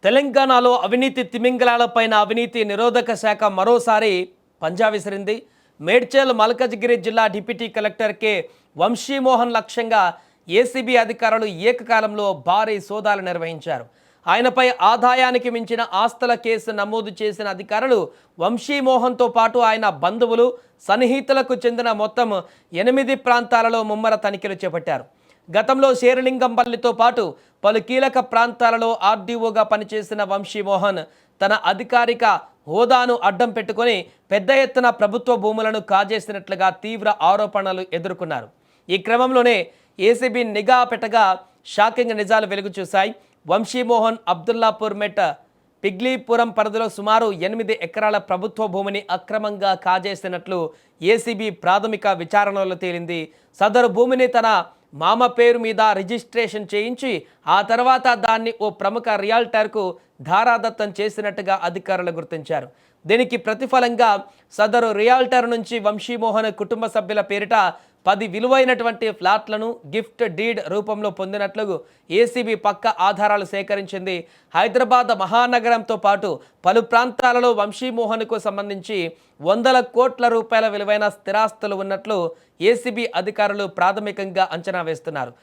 తెలంగాణలో అవినీతి తిమింగలాలపైన అవినీతి నిరోధక శాఖ మరోసారి పంజా విసిరింది. మేడ్చల్ మల్కజ్గిరి జిల్లా డిప్యూటీ కలెక్టర్ కె వంశీమోహన్ లక్ష్యంగా ఏసీబీ అధికారులు ఏకకాలంలో భారీ సోదాలు నిర్వహించారు. ఆయనపై ఆదాయానికి మించిన ఆస్తుల కేసు నమోదు చేసిన అధికారులు వంశీమోహన్తో పాటు ఆయన బంధువులు సన్నిహితులకు చెందిన మొత్తం 8 ప్రాంతాలలో ముమ్మర తనిఖీలు చేపట్టారు. గతంలో శేరిలింగంపల్లితో పాటు పలు కీలక ప్రాంతాలలో ఆర్డీఓగా పనిచేసిన వంశీమోహన్ తన అధికారిక హోదాను అడ్డం పెట్టుకొని పెద్ద ఎత్తున ప్రభుత్వ భూములను కాజేసినట్లుగా తీవ్ర ఆరోపణలు ఎదుర్కొన్నారు. ఈ క్రమంలోనే ఏసీబీ నిఘా పెట్టగా షాకింగ్ నిజాలు వెలుగు చూశాయి. వంశీమోహన్ అబ్దుల్లాపూర్ మెట్ పిగ్లీపురం పరిధిలో సుమారు 8 ఎకరాల ప్రభుత్వ భూమిని అక్రమంగా కాజేసినట్లు ఏసీబీ ప్రాథమిక విచారణలో తేలింది. సదరు భూమిని తన మామ పేరు మీద రిజిస్ట్రేషన్ చేయించి ఆ తర్వాత దాన్ని ఓ ప్రముఖ రియాల్టర్కు ధారాదత్తం చేసినట్టుగా అధికారులు గుర్తించారు. దీనికి ప్రతిఫలంగా సదరు రియాల్టర్ నుంచి వంశీమోహన్ కుటుంబ సభ్యుల పేరిట 10 విలువైనటువంటి ఫ్లాట్లను గిఫ్ట్ డీడ్ రూపంలో పొందినట్లు ఏసీబీ పక్క ఆధారాలు సేకరించింది. హైదరాబాద్ మహానగరంతో పాటు పలు ప్రాంతాలలో వంశీమోహన్కు సంబంధించి వందల కోట్ల రూపాయల విలువైన స్థిరాస్తులు ఉన్నట్లు ఏసీబీ అధికారులు ప్రాథమికంగా అంచనా వేస్తున్నారు.